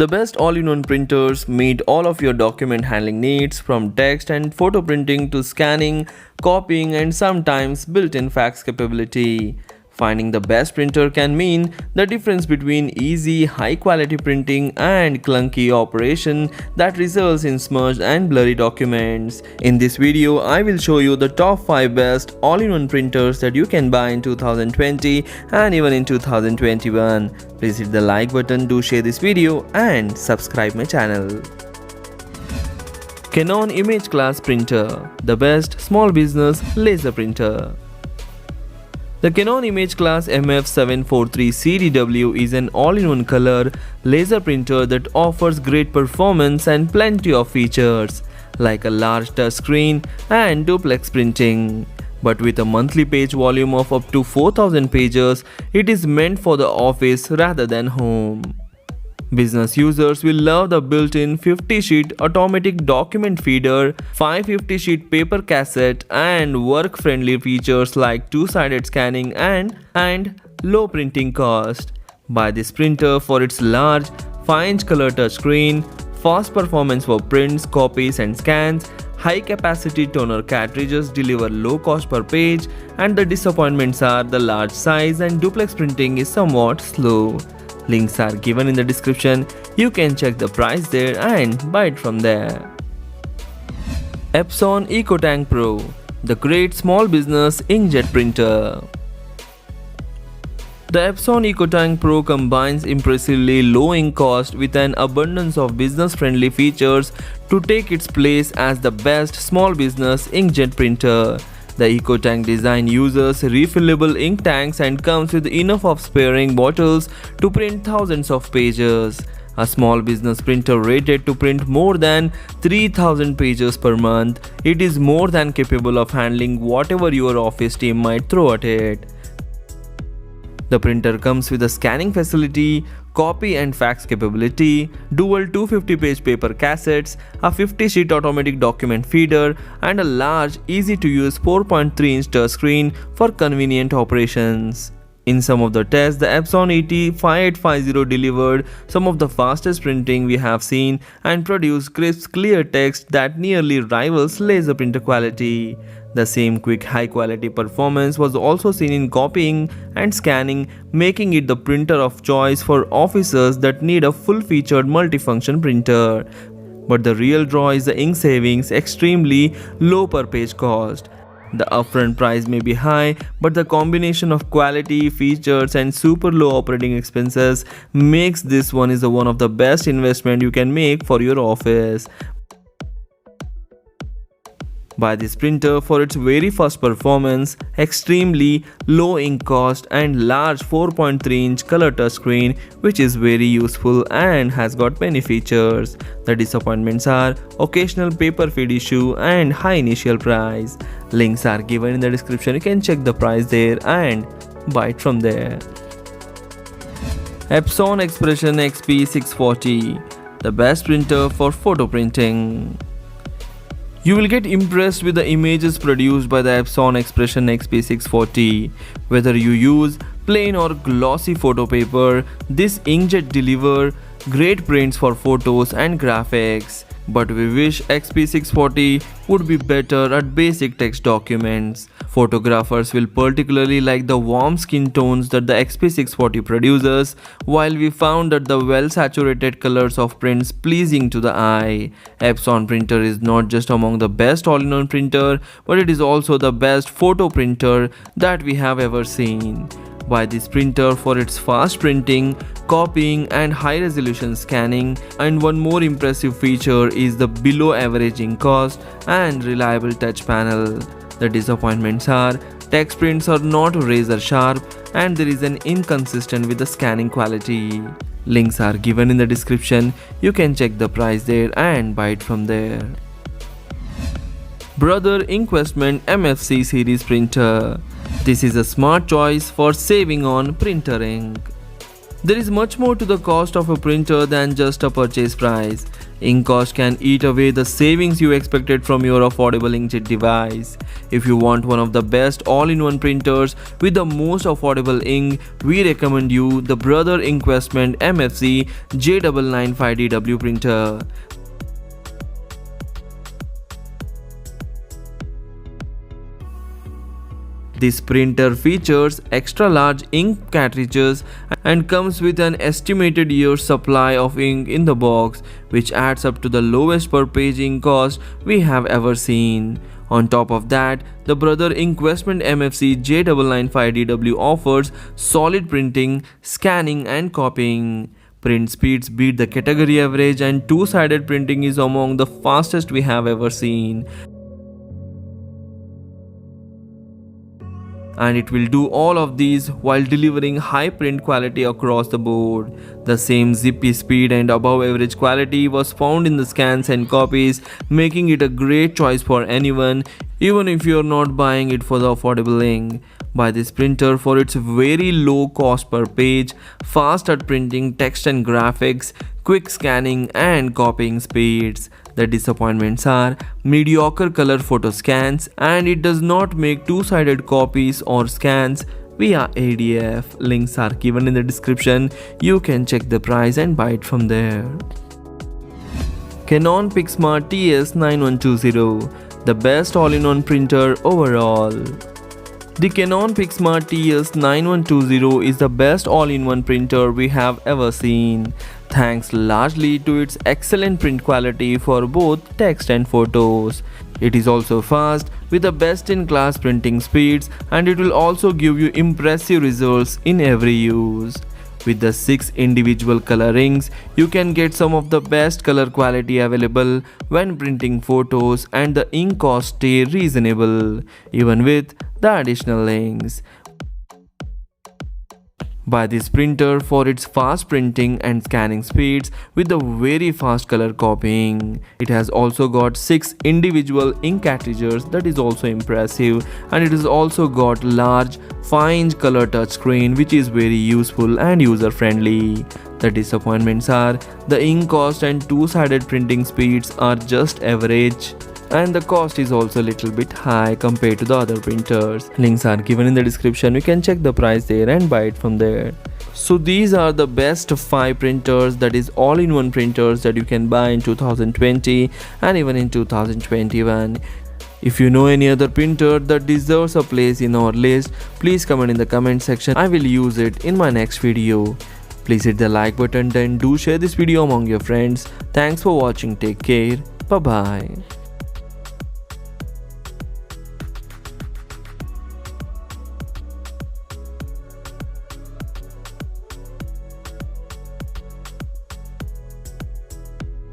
The best all-in-one printers meet all of your document handling needs, from text and photo printing to scanning, copying, and sometimes built-in fax capability. Finding the best printer can mean the difference between easy, high-quality printing and clunky operation that results in smudged and blurry documents. In this video, I will show you the top 5 best all-in-one printers that you can buy in 2020 and even in 2021. Please hit the like button, do share this video and subscribe my channel. Canon Image Class Printer, the best small business laser printer. The Canon Image Class MF743CDW is an all-in-one color laser printer that offers great performance and plenty of features, like a large touchscreen and duplex printing. But with a monthly page volume of up to 4000 pages, it is meant for the office rather than home. Business users will love the built-in 50-sheet automatic document feeder, 550-sheet paper cassette, and work-friendly features like two-sided scanning and low printing cost. Buy this printer for its large 5-inch color touchscreen, fast performance for prints, copies, and scans. High-capacity toner cartridges deliver low cost per page, and the disappointments are the large size and duplex printing is somewhat slow. Links are given in the description. You can check the price there and buy it from there. Epson EcoTank Pro, the great small business inkjet printer. The Epson EcoTank Pro combines impressively low ink cost with an abundance of business-friendly features to take its place as the best small business inkjet printer. The EcoTank design uses refillable ink tanks and comes with enough of spare ink bottles to print thousands of pages. A small business printer rated to print more than 3000 pages per month, it is more than capable of handling whatever your office team might throw at it. The printer comes with a scanning facility, copy and fax capability, dual 250-page paper cassettes, a 50-sheet automatic document feeder, and a large, easy-to-use 4.3-inch touchscreen for convenient operations. In some of the tests, the Epson ET5850 delivered some of the fastest printing we have seen and produced crisp, clear text that nearly rivals laser printer quality. The same quick, high-quality performance was also seen in copying and scanning, making it the printer of choice for offices that need a full-featured multifunction printer. But the real draw is the ink savings, extremely low per page cost. The upfront price may be high, but the combination of quality, features, and super low operating expenses makes this one of the best investment you can make for your office. Buy this printer for its very fast performance, extremely low ink cost, and large 4.3-inch color touchscreen, which is very useful and has got many features. The disappointments are occasional paper feed issue and high initial price. Links are given in the description. You can check the price there and buy it from there. Epson Expression XP640, the best printer for photo printing. You will get impressed with the images produced by the Epson Expression XP640. Whether you use plain or glossy photo paper, this inkjet delivers great prints for photos and graphics. But we wish XP640 would be better at basic text documents. Photographers will particularly like the warm skin tones that the XP640 produces, while we found that the well-saturated colors of prints pleasing to the eye. Epson printer is not just among the best all-in-one printer, but it is also the best photo printer that we have ever seen. Buy this printer for its fast printing, copying, and high-resolution scanning. And one more impressive feature is the below-average ink cost and reliable touch panel. The disappointments are text prints are not razor sharp and there is an inconsistent with the scanning quality. Links are given in the description. You can check the price there and buy it from there. Brother Inkwestment MFC series printer. This is a smart choice for saving on printer ink. There is much more to the cost of a printer than just a purchase price. Ink cost can eat away the savings you expected from your affordable inkjet device. If you want one of the best all-in-one printers with the most affordable ink, we recommend you the Brother Inkwestment MFC J995DW printer. This printer features extra large ink cartridges and comes with an estimated year's supply of ink in the box, which adds up to the lowest per page ink cost we have ever seen. On top of that, the Brother Inkwestment MFC J995DW offers solid printing, scanning and copying. Print speeds beat the category average and two-sided printing is among the fastest we have ever seen. And it will do all of these while delivering high print quality across the board. The same zippy speed and above average quality was found in the scans and copies, making it a great choice for anyone, even if you are not buying it for the affordable ink. Buy this printer for its very low cost per page, fast at printing text and graphics, quick scanning and copying speeds. The disappointments are mediocre color photo scans, and it does not make two-sided copies or scans via ADF. Links are given in the description. You can check the price and buy it from there. Canon PIXMA TS9120, the best all-in-one printer overall. The Canon PIXMA TS9120 is the best all-in-one printer we have ever seen, thanks largely to its excellent print quality for both text and photos. It is also fast with the best-in-class printing speeds, and it will also give you impressive results in every use. With the 6 individual color rings, you can get some of the best color quality available when printing photos, and the ink cost stay reasonable even with the additional inks. Buy this printer for its fast printing and scanning speeds with the very fast color copying. It has also got 6 individual ink cartridges, that is also impressive, and it has also got large 5-inch color touchscreen, which is very useful and user friendly. The disappointments are the ink cost and two-sided printing speeds are just average, and the cost is also a little bit high compared to the other printers. Links are given in the description. You can check the price there and buy it from there. So these are the best 5 printers, that is all-in-one printers, that you can buy in 2020 and even in 2021. If you know any other printer that deserves a place in our list, please comment in the comment section. I will use it in my next video. Please hit the like button, then do share this video among your friends. Thanks for watching. Take care. Bye bye.